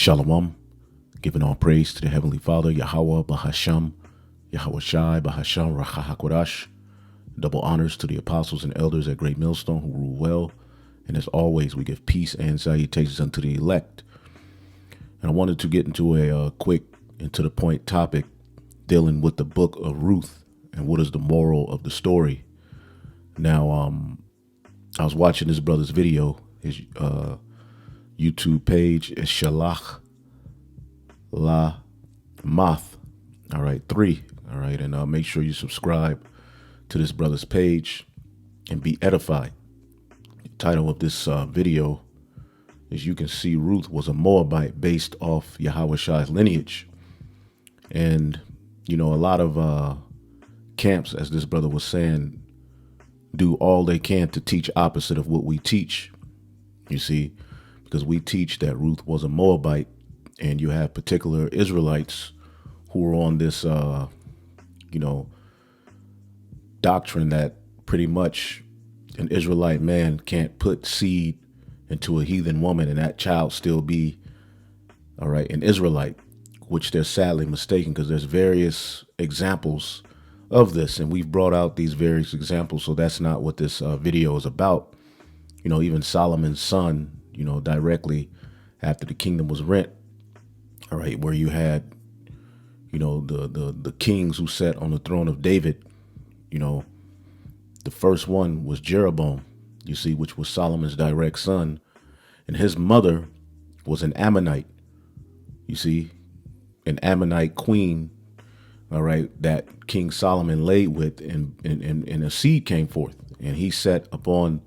Shalom, giving all praise to the Heavenly Father, Yahweh, Bahasham, Yahweh Shai, Bahasham, Racha HaKodash. Double honors to the apostles and elders at Great Millstone who rule well. And as always, we give peace and salutations unto the elect. And I wanted to get into a quick and to the point topic dealing with the book of Ruth and what is the moral of the story. Now, I was watching this brother's video. His YouTube page is Shalach La Math. All right, 3. All right, and make sure you subscribe to this brother's page and be edified. The title of this video is You Can See Ruth was a Moabite based off Yahweh Shai's lineage. And, you know, a lot of camps, as this brother was saying, do all they can to teach opposite of what we teach, you see, because we teach that Ruth was a Moabite, and you have particular Israelites who are on this, doctrine that pretty much an Israelite man can't put seed into a heathen woman and that child still be, all right, an Israelite, which they're sadly mistaken because there's various examples of this, and we've brought out these various examples. So that's not what this video is about. You know, even Solomon's son, you know, directly after the kingdom was rent, all right, where you had, you know, the kings who sat on the throne of David, you know, the first one was Jeroboam, you see, which was Solomon's direct son, and his mother was an Ammonite, you see, an Ammonite queen, all right, that King Solomon laid with, and a seed came forth, and he sat upon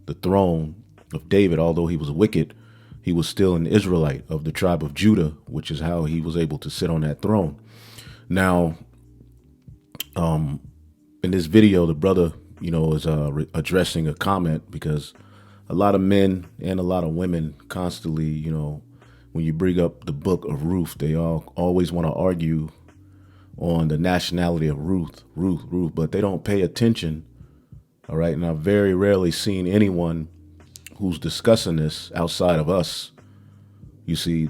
the throne of David. Although he was wicked, he was still an Israelite of the tribe of Judah, which is how he was able to sit on that throne. Now, in this video, the brother, you know, is addressing a comment because a lot of men and a lot of women constantly, you know, when you bring up the book of Ruth, they always want to argue on the nationality of Ruth, but they don't pay attention. All right. And I've very rarely seen anyone who's discussing this outside of us, you see,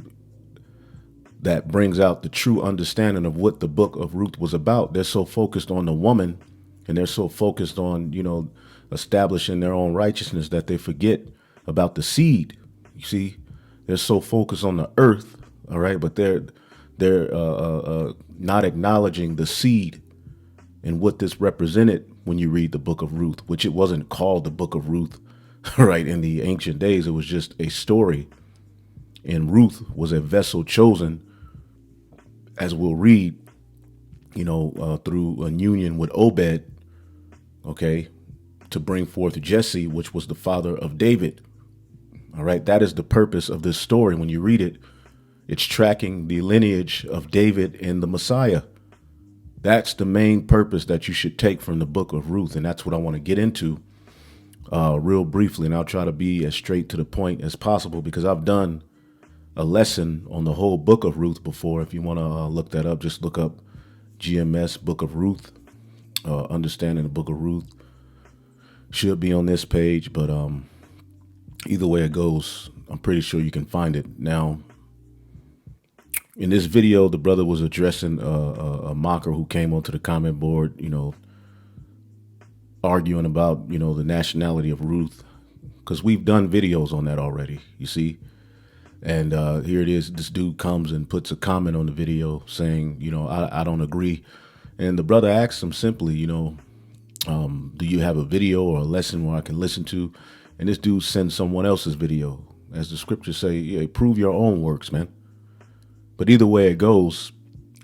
that brings out the true understanding of what the book of Ruth was about. They're so focused on the woman and they're so focused on, you know, establishing their own righteousness that they forget about the seed. You see, they're so focused on the earth. All right. But they're not acknowledging the seed and what this represented when you read the book of Ruth, which it wasn't called the book of Ruth, right? In the ancient days, it was just a story. And Ruth was a vessel chosen, as we'll read, you know, through a union with Obed, okay, to bring forth Jesse, which was the father of David. All right. That is the purpose of this story. When you read it, it's tracking the lineage of David and the Messiah. That's the main purpose that you should take from the book of Ruth. And that's what I want to get into real briefly. And I'll try to be as straight to the point as possible because I've done a lesson on the whole book of Ruth before. If you want to look that up, just look up GMS Book of Ruth, Understanding the Book of Ruth. Should be on this page, but either way it goes, I'm pretty sure you can find it. Now, in this video, the brother was addressing a mocker who came onto the comment board, you know, arguing about, you know, the nationality of Ruth, because we've done videos on that already, you see. And here it is. This dude comes and puts a comment on the video saying, you know, I don't agree. And the brother asks him simply, you know, do you have a video or a lesson where I can listen to? And this dude sends someone else's video. As the scriptures say, yeah, prove your own works, man. But either way it goes,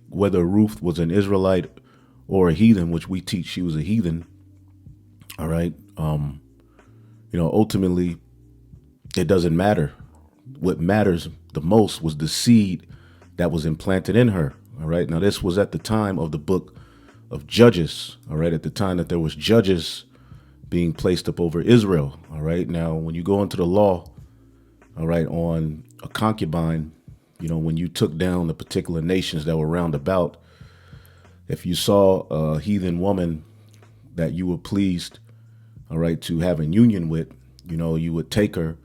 whether Ruth was an Israelite or a heathen, which we teach she was a heathen, all right, you know, ultimately, it doesn't matter. What matters the most was the seed that was implanted in her. All right. Now, this was at the time of the book of Judges. All right. At the time that there was judges being placed up over Israel. All right. Now, when you go into the law, all right, on a concubine, you know, when you took down the particular nations that were round about, if you saw a heathen woman that you were pleased, all right, to have a union with, you know, you would take her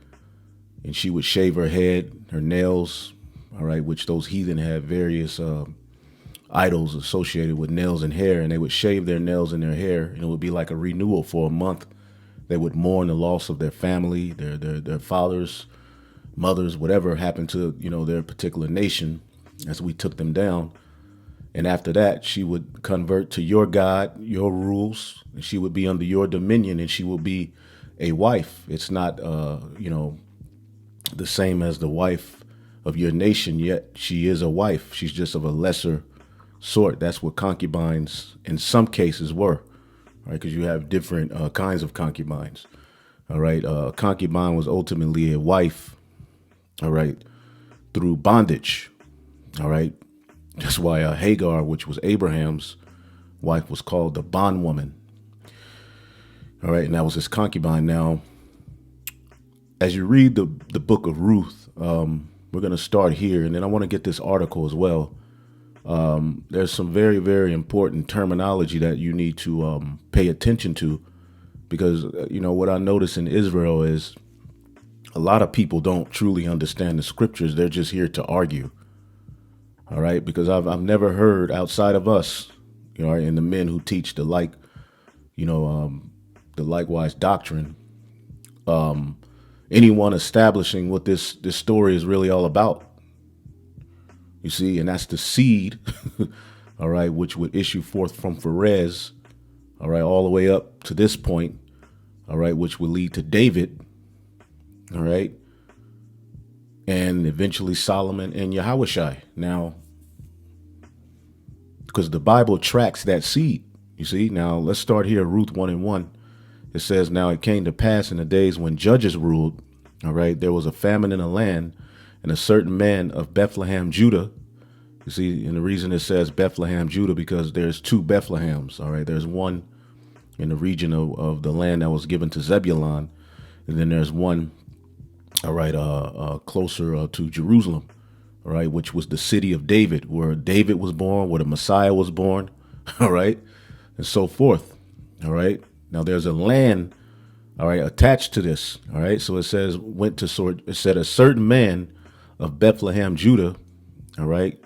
and she would shave her head, her nails, all right, which those heathen had various idols associated with nails and hair, and they would shave their nails and their hair, and it would be like a renewal for a month. They would mourn the loss of their family, their fathers, mothers, whatever happened to their particular nation, as we took them down. And after that, she would convert to your God, your rules, and she would be under your dominion, and she will be a wife. It's not, the same as the wife of your nation, yet she is a wife. She's just of a lesser sort. That's what concubines in some cases were, right? Because you have different kinds of concubines. All right. Concubine was ultimately a wife, all right, through bondage. All right. That's why Hagar, which was Abraham's wife, was called the bondwoman. All right. And that was his concubine. Now, as you read the book of Ruth, we're going to start here. And then I want to get this article as well. There's some very, very important terminology that you need to pay attention to, because, what I notice in Israel is a lot of people don't truly understand the scriptures. They're just here to argue. All right. Because I've never heard outside of us, and the men who teach the likewise doctrine, anyone establishing what this story is really all about. You see, and that's the seed, all right, which would issue forth from Perez, all right, all the way up to this point, all right, which would lead to David, all right, and eventually Solomon and Yahushai. Now, because the Bible tracks that seed, you see. Now, let's start here, Ruth 1:1. It says, now it came to pass in the days when judges ruled, all right, there was a famine in the land, and a certain man of Bethlehem, Judah. You see, and the reason it says Bethlehem, Judah, because there's two Bethlehems, all right? There's one in the region of the land that was given to Zebulun, and then there's one, all right, closer to Jerusalem, all right, which was the city of David, where David was born, where the Messiah was born, all right, and so forth, all right? Now, there's a land, all right, attached to this, all right? So it says, it said a certain man of Bethlehem, Judah, all right,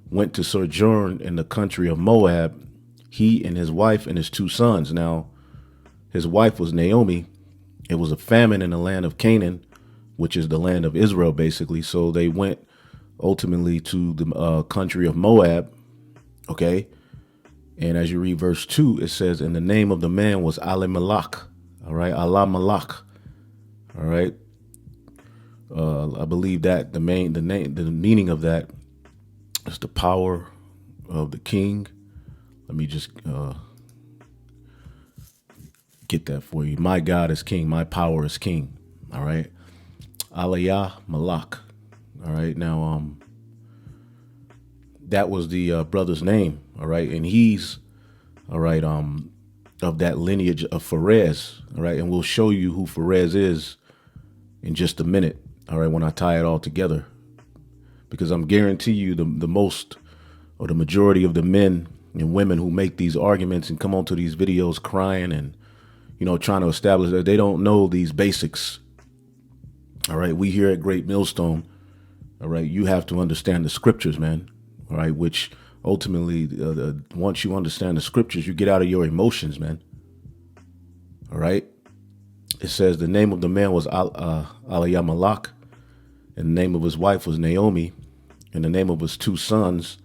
went to sojourn in the country of Moab, he and his wife and his two sons. Now, his wife was Naomi. It was a famine in the land of Canaan, which is the land of Israel, basically. So they went ultimately to the country of Moab, okay? And as you read verse 2, it says, and the name of the man was Elimelech, all right, Elimelech, all right? I believe that the meaning of that is the power of the king. Let me just get that for you. My God is king. My power is king. All right. Aliyah Malak. All right. Now, that was the brother's name. All right. And he's, all right, of that lineage of Perez. All right. And we'll show you who Perez is in just a minute. All right. When I tie it all together, because I'm guarantee you the most or the majority of the men and women who make these arguments and come onto these videos crying and, trying to establish that they don't know these basics. All right. We here at Great Millstone. All right. You have to understand the scriptures, man. All right. Which ultimately, once you understand the scriptures, you get out of your emotions, man. All right. It says the name of the man was Aliyah Malak, and the name of his wife was Naomi, and the name of his two sons,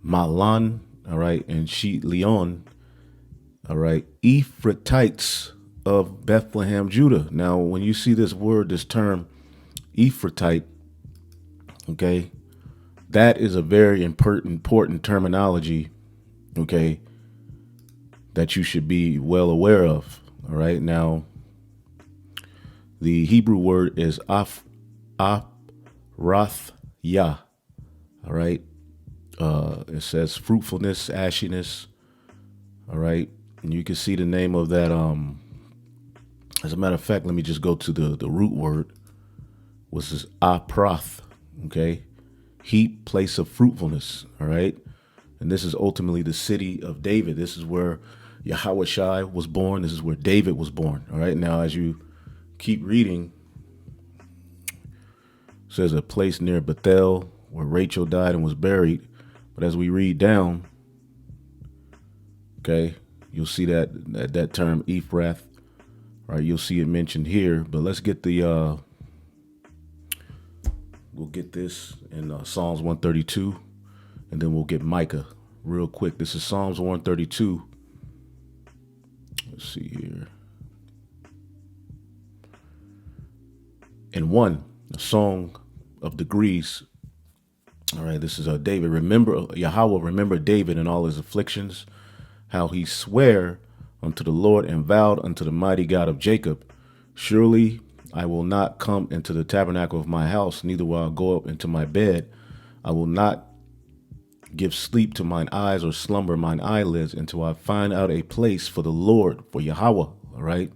Mahlon, all right, and Leon, all right, Ephrathites of Bethlehem, Judah. Now, when you see this word, this term, Ephrathite, okay, that is a very important terminology, okay, that you should be well aware of, all right? Now, the Hebrew word is Afrathya, all right? It says fruitfulness, ashiness, all right? And you can see the name of that. As a matter of fact, let me just go to the root word, which is aprath, okay? Heap, place of fruitfulness, all right? And this is ultimately the city of David. This is where Yahushai was born. This is where David was born, all right? Now, as you keep reading, it says a place near Bethel, where Rachel died and was buried. But as we read down, okay, you'll see that term Ephrath, right? You'll see it mentioned here. But let's get the we'll get this in Psalms 132, and then we'll get Micah real quick. This is Psalms 132. Let's see here. And 1, a song of degrees. All right, this is David. Remember, Yahweh, remember David and all his afflictions, how he sware unto the Lord and vowed unto the mighty God of Jacob. Surely I will not come into the tabernacle of my house, neither will I go up into my bed. I will not give sleep to mine eyes or slumber mine eyelids until I find out a place for the Lord, for Yahweh, all right,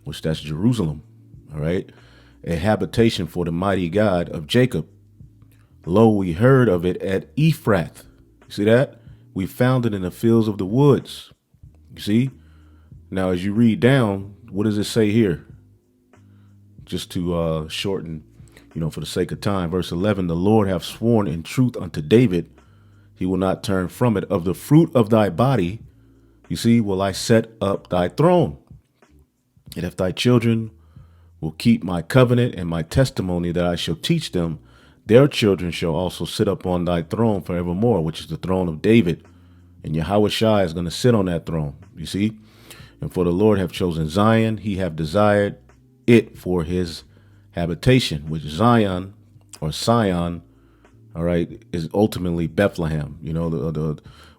which that's Jerusalem, all right, a habitation for the mighty God of Jacob. Lo, we heard of it at Ephrath. See that? We found it in the fields of the woods. You see? Now, as you read down, what does it say here? Just to shorten, for the sake of time. Verse 11, the Lord hath sworn in truth unto David, he will not turn from it. Of the fruit of thy body, you see, will I set up thy throne. And if thy children will keep my covenant and my testimony that I shall teach them, their children shall also sit upon thy throne forevermore, which is the throne of David. And Yahweh Shai is going to sit on that throne, you see. And for the Lord hath chosen Zion, he hath desired it for his habitation, which Zion or Sion, all right, is ultimately Bethlehem,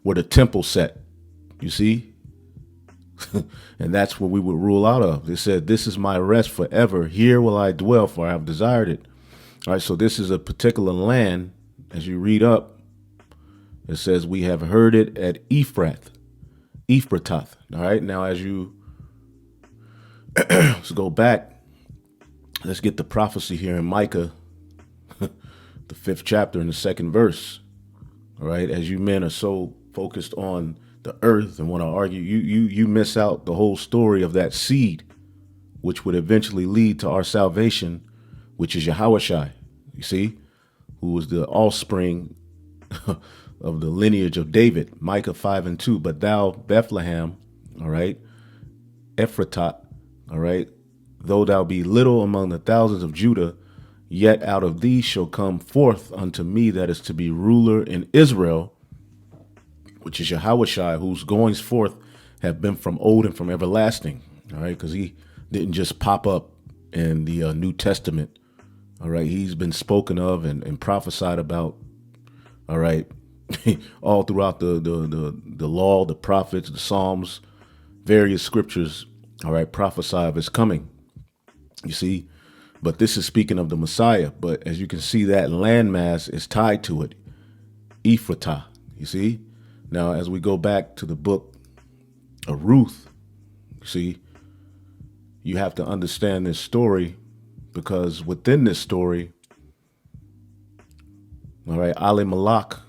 where the temple set, you see. And that's what we would rule out of. It said, this is my rest forever. Here will I dwell, for I have desired it. All right, so this is a particular land. As you read up, it says, we have heard it at Ephrath. All right, now as you let's go back. Let's get the prophecy here in Micah, the 5th chapter and the 2nd verse. All right, as you men are so focused on the earth and want to argue, you miss out the whole story of that seed, which would eventually lead to our salvation, which is Yahushai, you see, who was the offspring of the lineage of David. Micah 5:2. But thou, Bethlehem, all right, Ephratah, all right, though thou be little among the thousands of Judah, yet out of thee shall come forth unto me that is to be ruler in Israel, which is Yahushai, whose goings forth have been from old and from everlasting. All right, because he didn't just pop up in the New Testament. All right, he's been spoken of and prophesied about. All right, all throughout the law, the prophets, the Psalms, various scriptures. All right, prophesy of his coming. You see, but this is speaking of the Messiah. But as you can see, that landmass is tied to it, Ephratah. You see. Now, as we go back to the book of Ruth, you see, you have to understand this story, because within this story, all right, Ali Malak,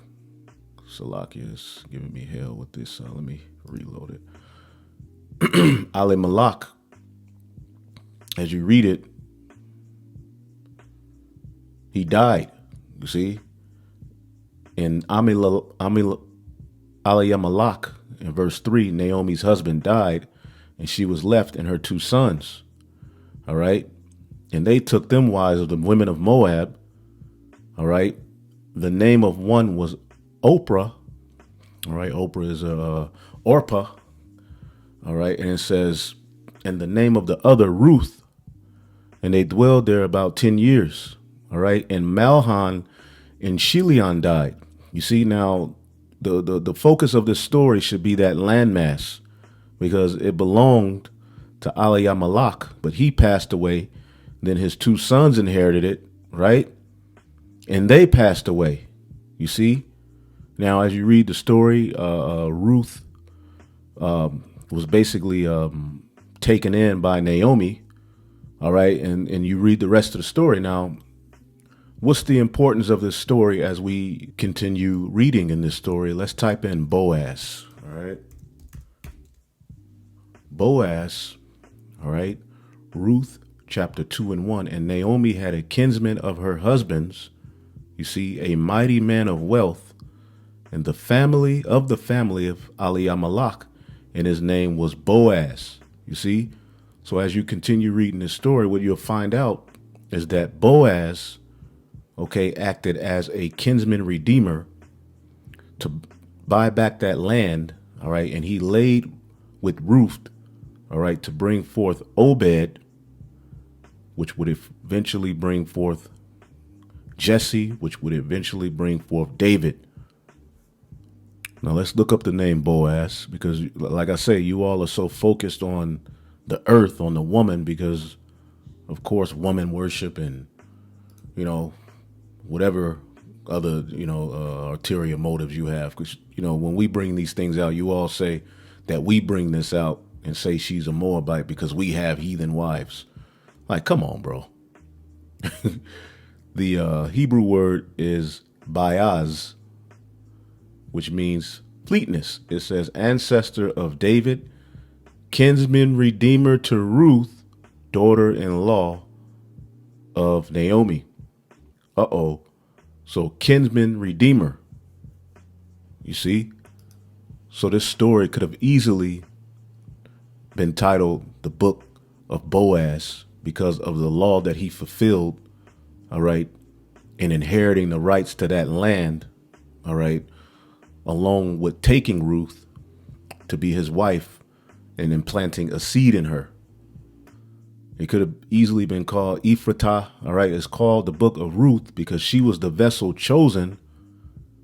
Salakia is giving me hell with this. Let me reload it. Ali Malak, as you read it, he died, you see, and Aliyamalak, in verse 3, Naomi's husband died, and she was left and her 2 sons. All right. And they took them wives of the women of Moab. All right. The name of one was Oprah. All right. Oprah is Orpah. All right. And it says, and the name of the other Ruth. And they dwelled there about 10 years. All right. And Malhan and Shilion died. You see, now, the focus of this story should be that landmass, because it belonged to Aliyamalak, but he passed away. Then his 2 sons inherited it, right? And they passed away. You see? Now, as you read the story, Ruth was basically taken in by Naomi, all right? And you read the rest of the story. Now, what's the importance of this story as we continue reading in this story? Let's type in Boaz, all right? Boaz, all right? Ruth chapter 2 and 1. And Naomi had a kinsman of her husband's, You see, a mighty man of wealth in the family of Aliyamalak, and his name was Boaz. You see? So as you continue reading this story, what you'll find out is that Boaz, okay, acted as a kinsman redeemer to buy back that land, all right, and he laid with Ruth, all right, to bring forth Obed, which would eventually bring forth Jesse, which would eventually bring forth David. Now let's look up the name Boaz, because like I say, you all are so focused on the earth, on the woman, because of course woman worship and, whatever other, ulterior motives you have. Because, when we bring these things out, you all say that we bring this out and say she's a Moabite because we have heathen wives. Like, come on, bro. The Hebrew word is Boaz, which means fleetness. It says ancestor of David, kinsman redeemer to Ruth, daughter-in-law of Naomi. So kinsman redeemer. You see? So this story could have easily been titled The Book of Boaz because of the law that he fulfilled, all right, in inheriting the rights to that land, all right, along with taking Ruth to be his wife and implanting a seed in her. It could have easily been called Ephratah, all right. It's called the Book of Ruth because she was the vessel chosen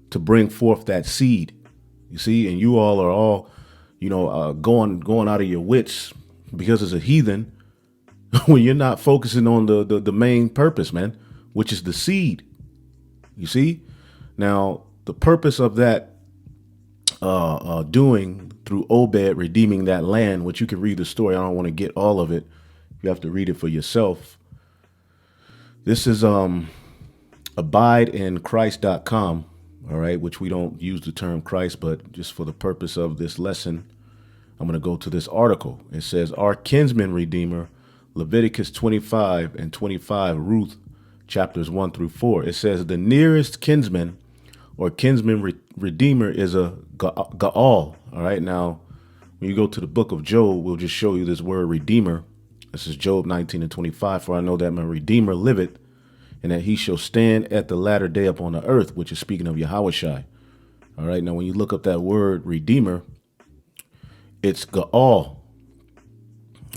to bring forth that seed. You see, and you all are all, going out of your wits because as a heathen, when you're not focusing on the main purpose, man, which is the seed. You see, now the purpose of that doing through Obed redeeming that land, which you can read the story. I don't want to get all of it. You have to read it for yourself. This is abideinchrist.com, all right, which we don't use the term Christ, but just for the purpose of this lesson, I'm going to go to this article. It says, our kinsman redeemer, Leviticus 25 and 25, Ruth, chapters 1 through 4. It says the nearest kinsman or kinsman redeemer is a Gaal. All right. Now, when you go to the book of Job, we'll just show you this word redeemer. This is Job 19 and 25. For I know that my redeemer liveth, and that he shall stand at the latter day upon the earth, which is speaking of Yahushai. All right. Now, when you look up that word redeemer, it's Gaal. All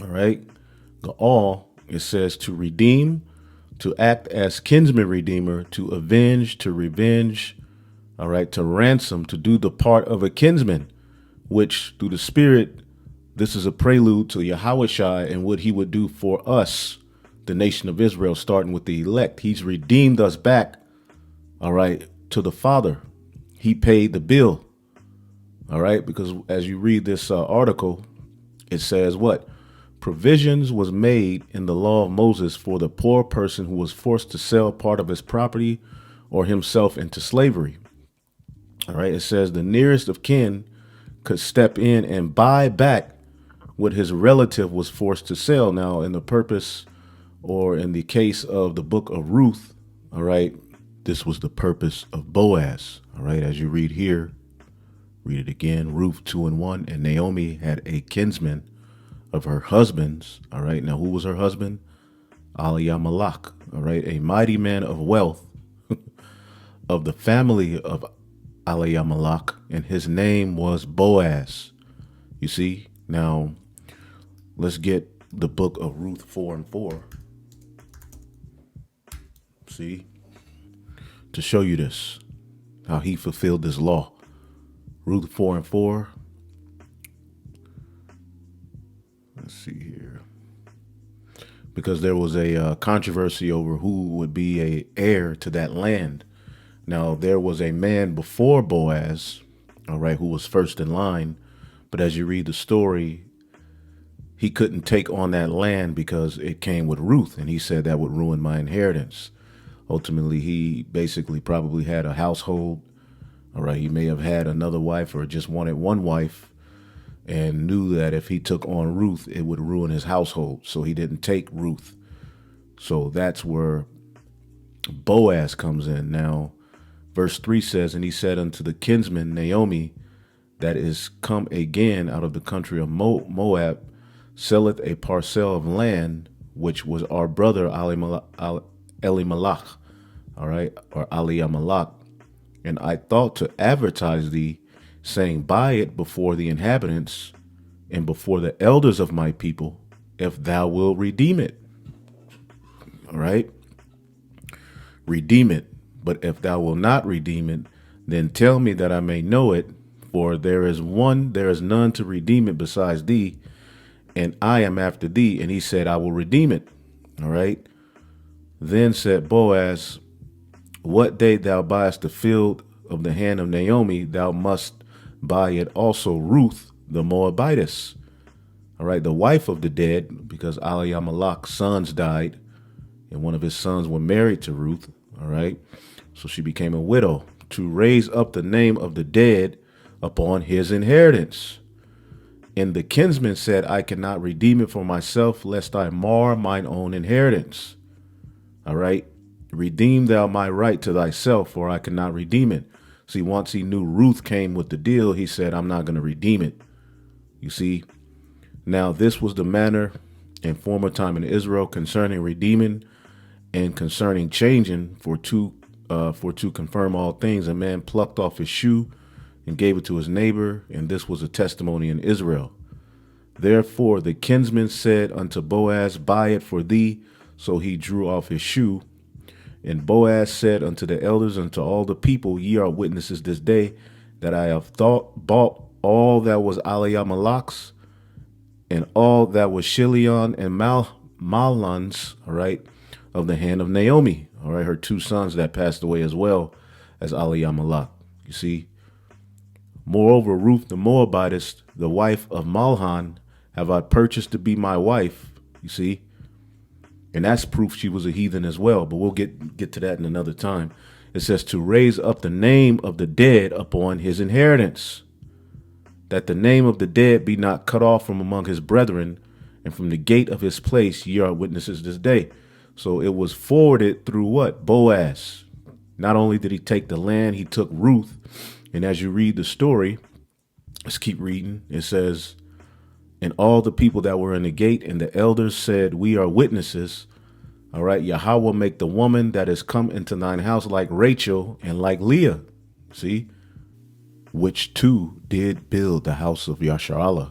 right. Gaal, it says to redeem, to act as kinsman redeemer, to avenge, to revenge, all right, to ransom, to do the part of a kinsman, which through the Spirit, this is a prelude to Yahushai and what he would do for us, the nation of Israel, starting with the elect. He's redeemed us back, all right, to the Father. He paid the bill, all right, because as you read this article, it says what? Provisions was made in the law of Moses for the poor person who was forced to sell part of his property or himself into slavery. All right. It says the nearest of kin could step in and buy back what his relative was forced to sell. Now, in the purpose or in the case of the book of Ruth, all right, this was the purpose of Boaz. All right. As you read here, read it again. Ruth 2 and 1. And Naomi had a kinsman of her husband's. All right. Now, who was her husband? Aliyamalak. All right. A mighty man of wealth of the family of Aliyamalak, and his name was Boaz. You see, now let's get the book of Ruth 4 and 4. See, to show you this, how he fulfilled this law. Ruth 4 and 4. Let's see here. Because there was a controversy over who would be a heir to that land. Now, there was a man before Boaz, all right, who was first in line. But as you read the story, he couldn't take on that land because it came with Ruth. And he said that would ruin my inheritance. Ultimately, he basically probably had a household. All right, he may have had another wife or just wanted one wife and knew that if he took on Ruth, it would ruin his household. So he didn't take Ruth. So that's where Boaz comes in. Now, verse 3 says, "And he said unto the kinsman Naomi, that is come again out of the country of Moab, selleth a parcel of land, which was our brother Elimelech, all right, or Aliamalek. And I thought to advertise thee, saying, buy it before the inhabitants and before the elders of my people, if thou wilt redeem it." All right, redeem it. But if thou wilt not redeem it, then tell me that I may know it, for there is none to redeem it besides thee, and I am after thee. And he said, I will redeem it. All right. Then said Boaz, what day thou buyest the field of the hand of Naomi, thou must buy it also Ruth the Moabitess. All right, the wife of the dead, because Aliamalek's sons died, and one of his sons were married to Ruth. All right, so she became a widow, to raise up the name of the dead upon his inheritance. And the kinsman said, I cannot redeem it for myself, lest I mar mine own inheritance. All right, redeem thou my right to thyself, for I cannot redeem it. See, once he knew Ruth came with the deal, he said, I'm not going to redeem it. You see, now this was the manner in former time in Israel concerning redeeming and concerning changing, for to confirm all things. A man plucked off his shoe and gave it to his neighbor, and this was a testimony in Israel. Therefore the kinsman said unto Boaz, buy it for thee. So he drew off his shoe. And Boaz said unto the elders, unto all the people, ye are witnesses this day that I have bought all that was Aliamalek's, and all that was Chilion and Mahlon's, all right, of the hand of Naomi, all right, her two sons that passed away as well as Aliamalek. You see, moreover, Ruth the Moabitess, the wife of Mahlon, have I purchased to be my wife. You see, and that's proof she was a heathen as well, but we'll get to that in another time. It says to raise up the name of the dead upon his inheritance, that the name of the dead be not cut off from among his brethren, and from the gate of his place ye are witnesses this day. So it was forwarded through what? Boaz. Not only did he take the land, he took Ruth. And as you read the story, let's keep reading. It says, and all the people that were in the gate and the elders said, we are witnesses. All right, Yahweh make the woman that is come into thine house like Rachel and like Leah. See, which two did build the house of Yasharallah,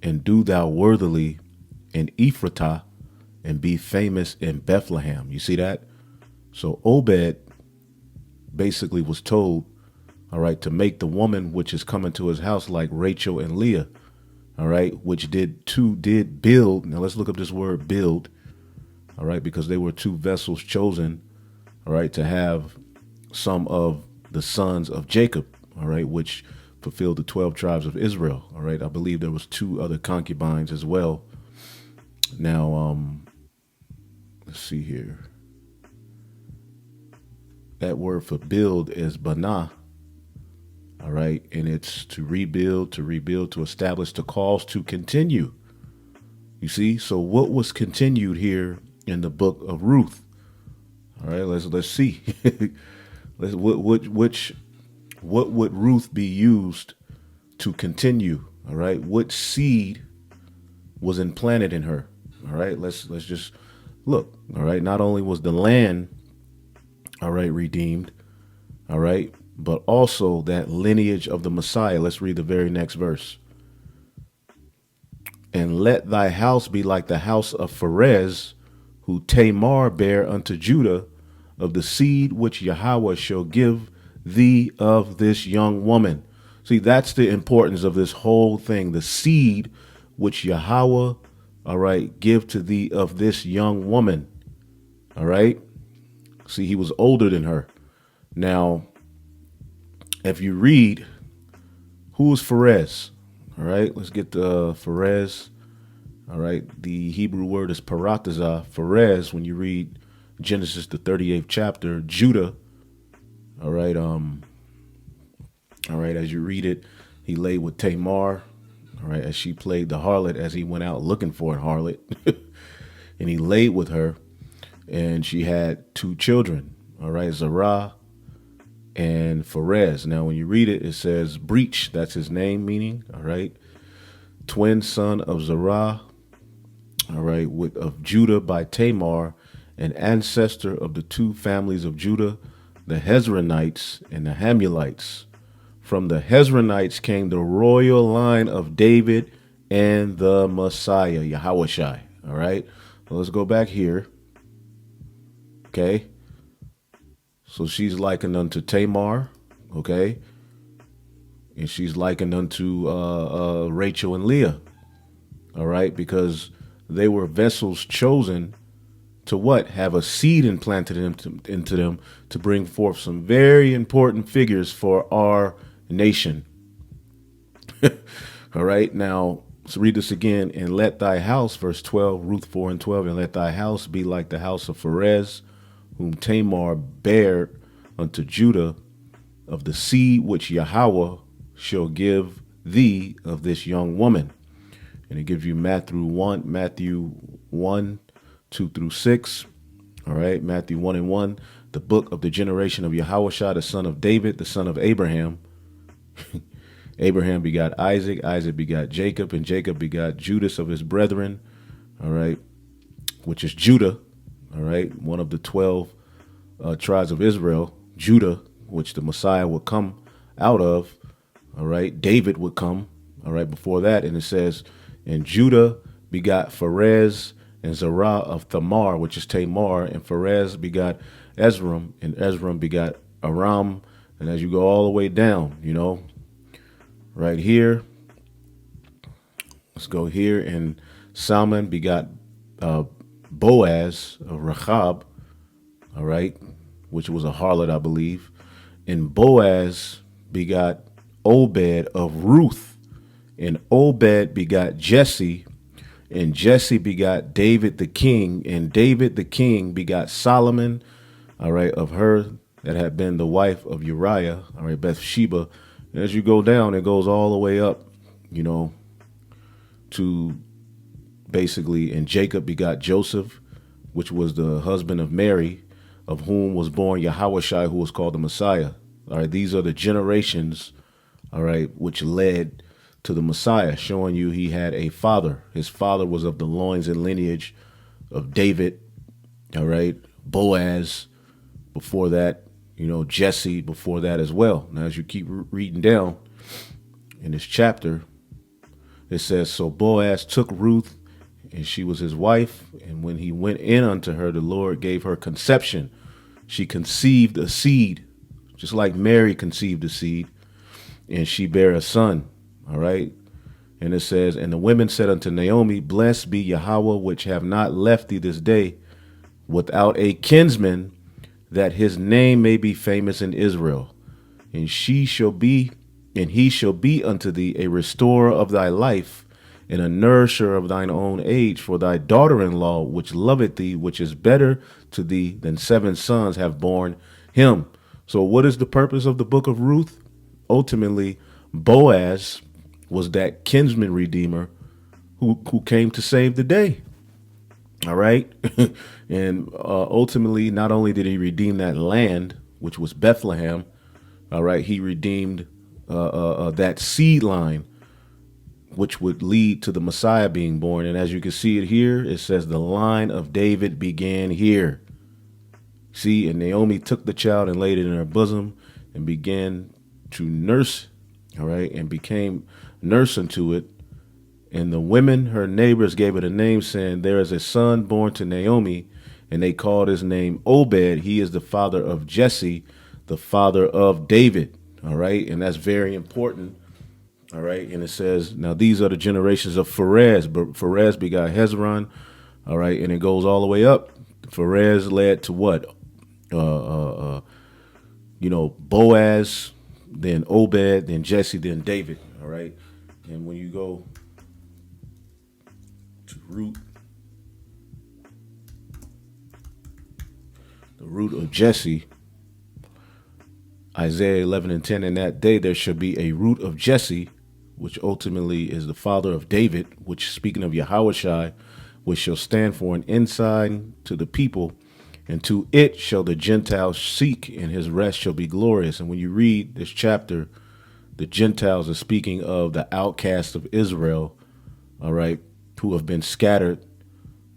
and do thou worthily in Ephratah, and be famous in Bethlehem. You see that? So Obed basically was told, all right, to make the woman which is coming to his house like Rachel and Leah, all right, which did build. Now let's look up this word build, all right, because they were two vessels chosen, all right, to have some of the sons of Jacob, all right, which fulfilled the 12 tribes of Israel, all right. I believe there was two other concubines as well. Now, let's see here. That word for build is banah, all right, and it's to rebuild, to establish, to cause, to continue. You see, so what was continued here in the book of Ruth? All right, let's see. What would Ruth be used to continue? All right, what seed was implanted in her? All right, let's just look. All right, not only was the land, all right, redeemed, all right, but also that lineage of the Messiah. Let's read the very next verse. And let thy house be like the house of Pharez, who Tamar bare unto Judah, of the seed which Yahweh shall give thee of this young woman. See, that's the importance of this whole thing. The seed which Yahweh, all right, give to thee of this young woman. All right. See, he was older than her. Now, if you read, who is Pharez? All right, let's get to Pharez. All right, the Hebrew word is paratazah. Pharez, when you read Genesis, the 38th chapter, Judah. All right, as you read it, he lay with Tamar. All right, as she played the harlot, as he went out looking for a harlot, and he laid with her. and she had two children. All right, Zerah and Pharez. Now, when you read it, it says breach. That's his name, meaning. All right, twin son of Zerah. All right, of Judah by Tamar, an ancestor of the two families of Judah, the Hezronites and the Hamulites. From the Hezronites came the royal line of David and the Messiah, Yahushai. All right, well, let's go back here. Okay, so she's likened unto Tamar. Okay, and she's likened unto Rachel and Leah. All right, because they were vessels chosen to what? Have a seed implanted into them to bring forth some very important figures for our nation. All right, now let's read this again. And let thy house, verse 12, Ruth 4 and 12, and let thy house be like the house of Pharez, whom Tamar bare unto Judah, of the seed which Yahweh shall give thee of this young woman. And it gives you Matthew 1, 2 through 6. All right, Matthew 1 and 1. The book of the generation of Yahushua, the son of David, the son of Abraham. Abraham begot Isaac, Isaac begot Jacob, and Jacob begot Judas of his brethren. All right, which is Judah. All right, one of the 12 tribes of Israel, Judah, which the Messiah would come out of. All right, David would come. All right, before that, and it says, and Judah begot Pharez and Zerah of Thamar, which is Tamar, and Pharez begot Ezram, and Ezram begot Aram. And as you go all the way down, right here, let's go here, and Salmon begot Boaz of Rechab, all right, which was a harlot, I believe. And Boaz begot Obed of Ruth, and Obed begot Jesse, and Jesse begot David the king, and David the king begot Solomon, all right, of her that had been the wife of Uriah, all right, Bathsheba. And as you go down, it goes all the way up, to basically, and Jacob begot Joseph, which was the husband of Mary, of whom was born Yahushai, who was called the Messiah. All right, these are the generations, all right, which led to the Messiah, showing you he had a father. His father was of the loins and lineage of David, all right, Boaz, before that, Jesse before that as well. Now, as you keep reading down in this chapter, it says, so Boaz took Ruth, and she was his wife, and when he went in unto her, the Lord gave her conception. She conceived a seed, just like Mary conceived a seed, and she bare a son. All right. And it says, and the women said unto Naomi, blessed be Yahweh, which have not left thee this day without a kinsman, that his name may be famous in Israel. And he shall be unto thee a restorer of thy life, and a nourisher of thine own age, for thy daughter-in-law, which loveth thee, which is better to thee than 7 sons, have borne him. So what is the purpose of the book of Ruth? Ultimately, Boaz was that kinsman redeemer who came to save the day. All right. And ultimately, not only did he redeem that land, which was Bethlehem, all right, he redeemed that seed line, which would lead to the Messiah being born. And as you can see it here, it says the line of David began here. See, and Naomi took the child and laid it in her bosom and began to nurse, all right, and became nurse unto it. And the women, her neighbors, gave it a name, saying, there is a son born to Naomi, and they called his name Obed. He is the father of Jesse, the father of David. All right, and that's very important. All right, and it says, now these are the generations of Pharez, but Pharez begot Hezron. All right, and it goes all the way up. Pharez led to what? Boaz, then Obed, then Jesse, then David. All right, and when you go to Ruth, the root of Jesse, Isaiah 11 and 10, in that day there shall be a root of Jesse, which ultimately is the father of David, which, speaking of Yahushai, which shall stand for an ensign to the people. And to it shall the Gentiles seek, and his rest shall be glorious. And when you read this chapter, the Gentiles are speaking of the outcasts of Israel, all right, who have been scattered,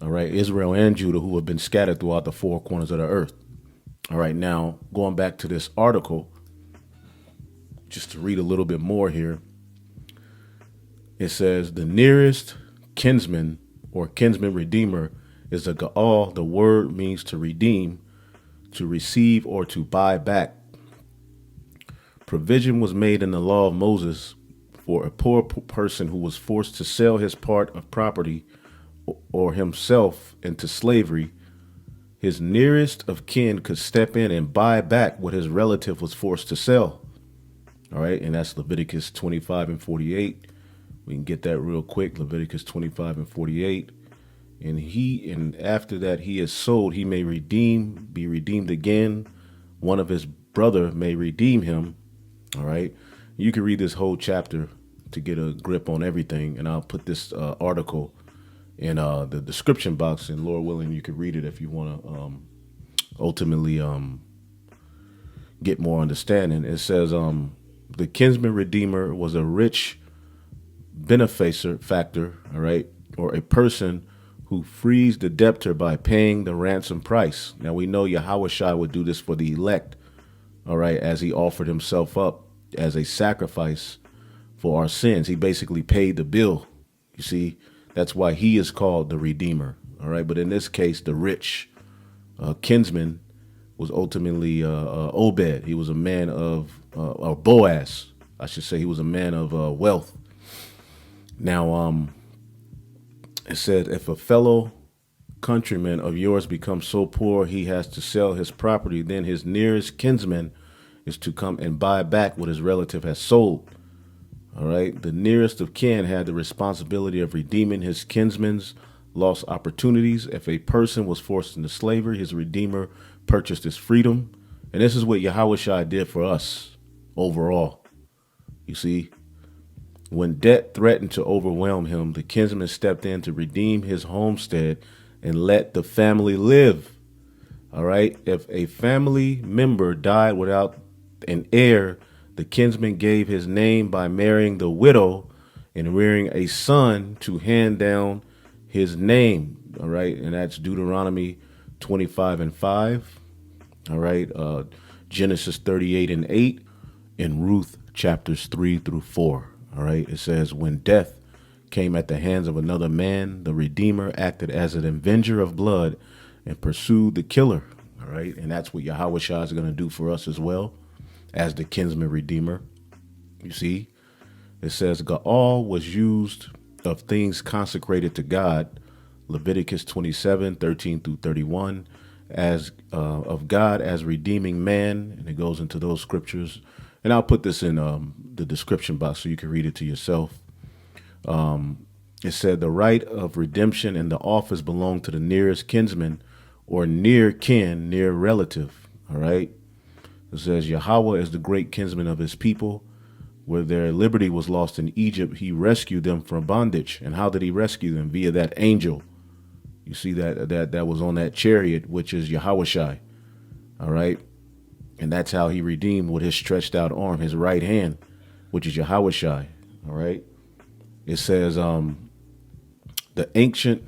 all right, Israel and Judah, who have been scattered throughout the four corners of the earth. All right, now going back to this article, just to read a little bit more here, it says the nearest kinsman or kinsman redeemer is a Gaal. The word means to redeem, to receive, or to buy back. Provision was made in the law of Moses for a poor person who was forced to sell his part of property or himself into slavery. His nearest of kin could step in and buy back what his relative was forced to sell. All right, and that's Leviticus 25 and 48. We can get that real quick. Leviticus 25 and 48. And after that he is sold, he may be redeemed again. One of his brother may redeem him. All right. You can read this whole chapter to get a grip on everything. And I'll put this article in the description box, and Lord willing, you can read it if you want to ultimately get more understanding. It says the kinsman redeemer was a rich benefactor, all right, or a person who frees the debtor by paying the ransom price. Now we know Yahushua would do this for the elect, all right, as he offered himself up as a sacrifice for our sins. He basically paid the bill. You see, that's why he is called the Redeemer, all right. But in this case, the rich kinsman was ultimately Obed. He was a man of, or Boaz, I should say. He was a man of wealth. Now, it said, if a fellow countryman of yours becomes so poor he has to sell his property, then his nearest kinsman is to come and buy back what his relative has sold. All right. The nearest of kin had the responsibility of redeeming his kinsman's lost opportunities. If a person was forced into slavery, his redeemer purchased his freedom. And this is what Yahushua did for us overall. You see, when debt threatened to overwhelm him, the kinsman stepped in to redeem his homestead and let the family live. All right. If a family member died without an heir, the kinsman gave his name by marrying the widow and rearing a son to hand down his name. All right. And that's Deuteronomy 25 and 5. All right. Genesis 38 and 8, and Ruth chapters 3 through 4. All right. It says, when death came at the hands of another man, the Redeemer acted as an avenger of blood and pursued the killer. All right. And that's what Yahushua is going to do for us as well, as the kinsman redeemer. You see, it says Gaal was used of things consecrated to God, Leviticus 27, 13 through 31, as of God as redeeming man. And it goes into those scriptures. And I'll put this in the description box so you can read it to yourself. It said the right of redemption and the office belonged to the nearest kinsman or near kin, near relative. All right. It says Yahweh is the great kinsman of his people. Where their liberty was lost in Egypt, he rescued them from bondage. And how did he rescue them? Via that angel. You see that was on that chariot, which is Yahushua. All right. And that's how he redeemed with his stretched out arm, his right hand, which is Yahushua. All right. It says the ancient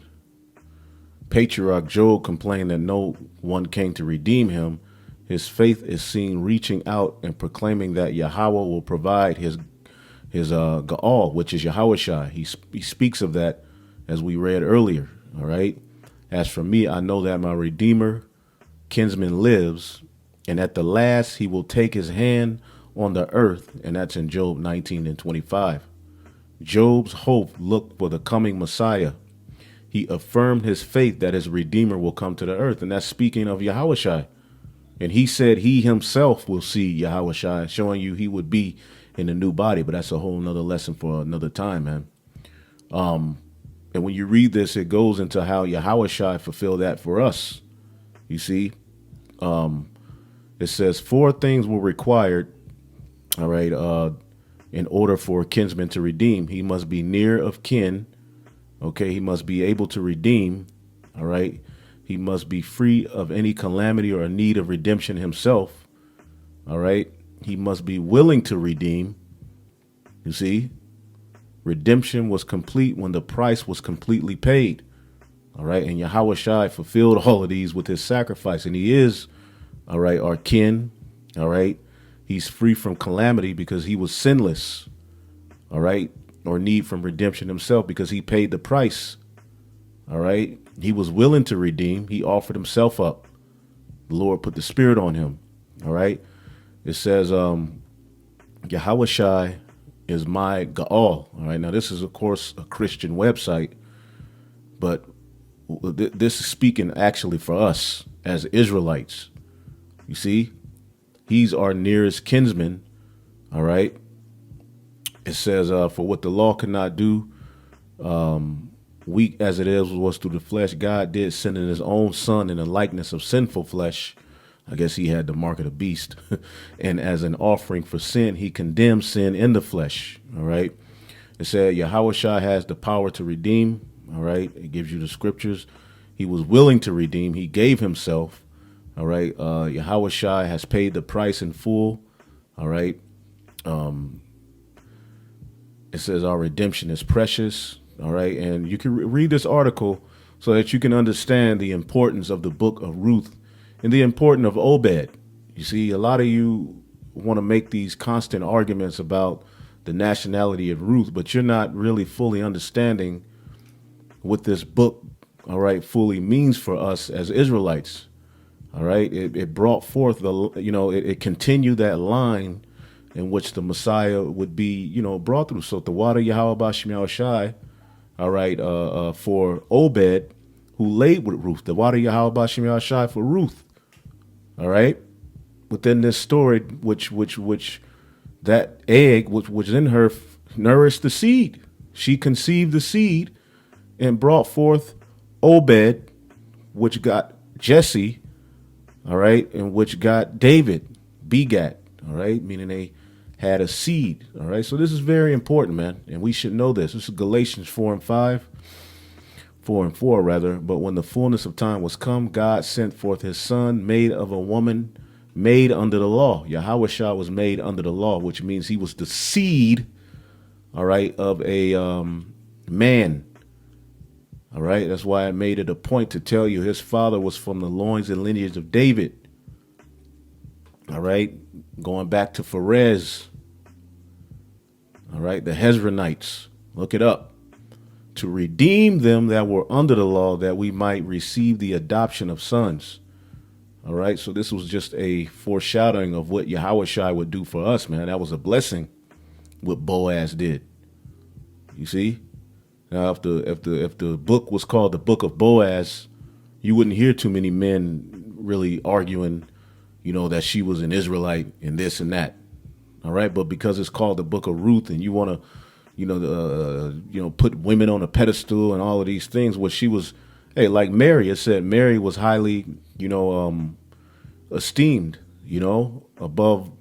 patriarch Job complained that no one came to redeem him. His faith is seen reaching out and proclaiming that Yahweh will provide his Gaal, which is Yahushua. He speaks of that as we read earlier. All right. As for me, I know that my Redeemer kinsman lives, and at the last he will take his hand on the earth. And that's in Job 19 and 25. Job's hope looked for the coming Messiah. He affirmed his faith that his Redeemer will come to the earth. And that's speaking of Yahushua. And he said he himself will see Yahushua, showing you he would be in a new body. But that's a whole nother lesson for another time, man. And when you read this, it goes into how Yahushua fulfilled that for us. You see, it says 4 things were required, all right, in order for a kinsman to redeem. He must be near of kin. Okay, he must be able to redeem. All right. He must be free of any calamity or a need of redemption himself. All right. He must be willing to redeem. You see, redemption was complete when the price was completely paid. All right. And Yahweh Shai fulfilled all of these with his sacrifice. And he is, all right, our kin. All right. He's free from calamity because he was sinless. All right. Or need from redemption himself because he paid the price. All right. He was willing to redeem. He offered himself up. The Lord put the spirit on him. All right. It says, Yahweh Shai is my Gaal. All right. Now, this is, of course, a Christian website, but this is speaking actually for us as Israelites. You see, he's our nearest kinsman. All right. It says, for what the law could not do, weak as it is, was through the flesh, God did send in his own son in the likeness of sinful flesh. I guess he had the mark of the beast. And as an offering for sin, he condemned sin in the flesh. All right. It said Yahweh Shai has the power to redeem. All right. It gives you the scriptures. He was willing to redeem. He gave himself. All right. Yahweh Shai has paid the price in full. All right. It says our redemption is precious. All right. And you can read this article so that you can understand the importance of the book of Ruth and the importance of Obed. You see, a lot of you want to make these constant arguments about the nationality of Ruth, but you're not really fully understanding what this book, all right, fully means for us as Israelites. All right. It brought forth it continued that line in which the Messiah would be, brought through. So the water Yahweh Bashim Shai, all right, for Obed, who laid with Ruth. The water Yahweh Bashim Shai for Ruth. All right. Within this story, which that egg which was in her nourished the seed. She conceived the seed and brought forth Obed, which got Jesse, all right, and which got David, begat, all right, meaning they had a seed, all right. So this is very important, man, and we should know this. This is Galatians 4 and 5. 4 and 4 rather. But when the fullness of time was come, God sent forth his son, made of a woman, made under the law. Yahweh Shah was made under the law, which means he was the seed, all right, of a man. All right. That's why I made it a point to tell you his father was from the loins and lineage of David. All right. Going back to Pharez. All right. The Hezronites. Look it up. To redeem them that were under the law, that we might receive the adoption of sons. All right. So this was just a foreshadowing of what Yahweh Shai would do for us, man. That was a blessing what Boaz did. You see? Now, if the book was called the Book of Boaz, you wouldn't hear too many men really arguing, that she was an Israelite and this and that. All right. But because it's called the Book of Ruth and you want to, put women on a pedestal and all of these things, what she was, like Mary, it said Mary was highly, esteemed, above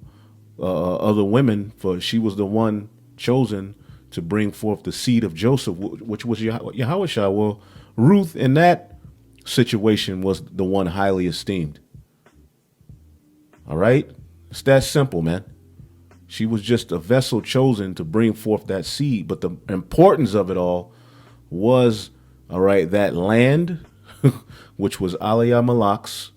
other women, for she was the one chosen to bring forth the seed of Joseph, which was Yahweh Shai. Well, Ruth in that situation was the one highly esteemed. All right. It's that simple, man. She was just a vessel chosen to bring forth that seed. But the importance of it all was, all right, that land, which was Aliyah Malak's,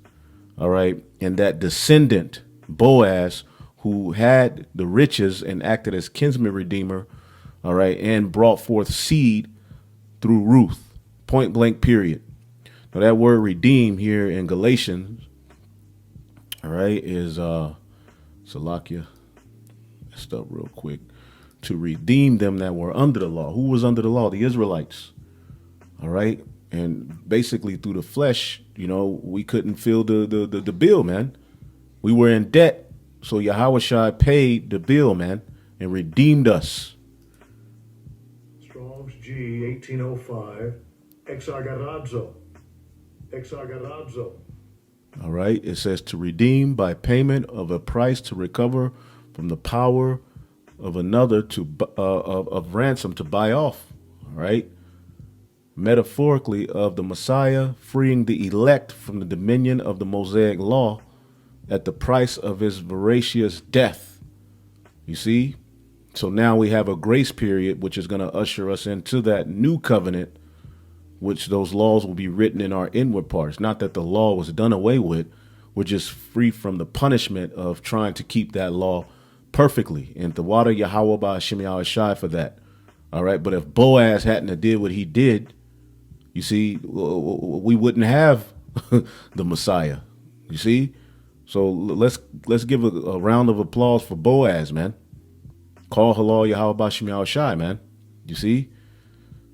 all right, and that descendant, Boaz, who had the riches and acted as kinsman redeemer, all right, and brought forth seed through Ruth, point blank, period. Now that word redeem here in Galatians, all right, is Salakia. Up real quick. To redeem them that were under the law. Who was under the law? The Israelites. All right. And basically through the flesh, we couldn't fill the bill, man. We were in debt. So Yahweh Shai paid the bill, man, and redeemed us. Strong's G 1805. Exagarazo. All right. It says to redeem by payment of a price, to recover from the power of another, to of ransom, to buy off. All right. metaphorically of the Messiah freeing the elect from the dominion of the Mosaic law at the price of his voracious death. You see? So now we have a grace period, which is going to usher us into that new covenant, which those laws will be written in our inward parts. Not that the law was done away with. We're just free from the punishment of trying to keep that law perfectly. And the water Yahweh Ba'Hashem Yahushai for that. All right. But if Boaz hadn't have did what he did, you see, we wouldn't have the Messiah. You see? So let's give a round of applause for Boaz, man. Call halal Yahweh Ba'Hashem Yahushai, man. You see?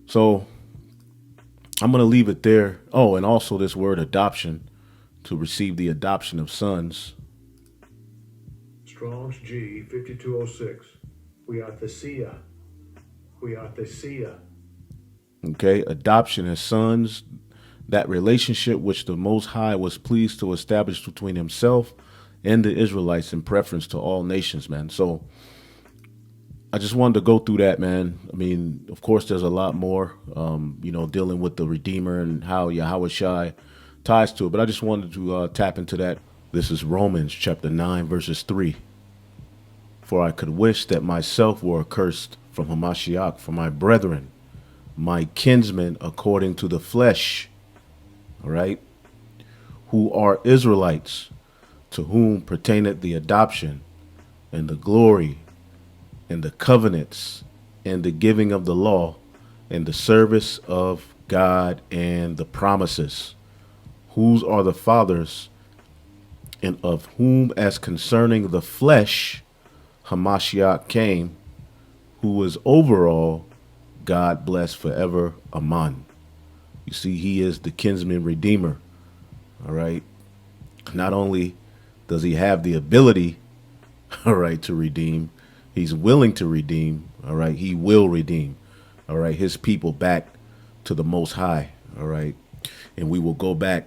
So I'm going to leave it there. Oh, and also this word adoption, to receive the adoption of sons. Strong's G 5206. We are Thesia. We are Thesia. Okay, adoption as sons, that relationship which the Most High was pleased to establish between himself and the Israelites in preference to all nations, man. So I just wanted to go through that, man. I mean, of course, there's a lot more, dealing with the Redeemer and how Yahweh Shai ties to it. But I just wanted to tap into that. This is Romans chapter 9, verses 3. For I could wish that myself were accursed from Hamashiach, for my brethren, my kinsmen according to the flesh, all right, who are Israelites, to whom pertaineth the adoption and the glory and the covenants and the giving of the law and the service of God and the promises, whose are the fathers, and of whom as concerning the flesh Hamashiach came, who is over all, God bless forever. Amen. You see, he is the kinsman redeemer. All right. Not only does he have the ability, all right, to redeem, he's willing to redeem. All right. He will redeem. All right. His people back to the Most High. All right. And we will go back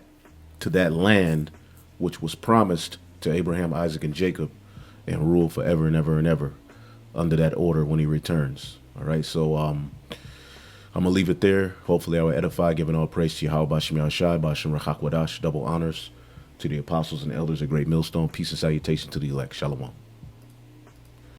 to that land which was promised to Abraham, Isaac, and Jacob, and rule forever and ever and ever under that order when he returns. All right. So I'm going to leave it there. Hopefully I will edify, giving all praise to Yahweh Ba'Hashem Yahushai, Ba'Hashem Rachakwadash, double honors to the apostles and elders of Great Millstone. Peace and salutation to the elect. Shalom.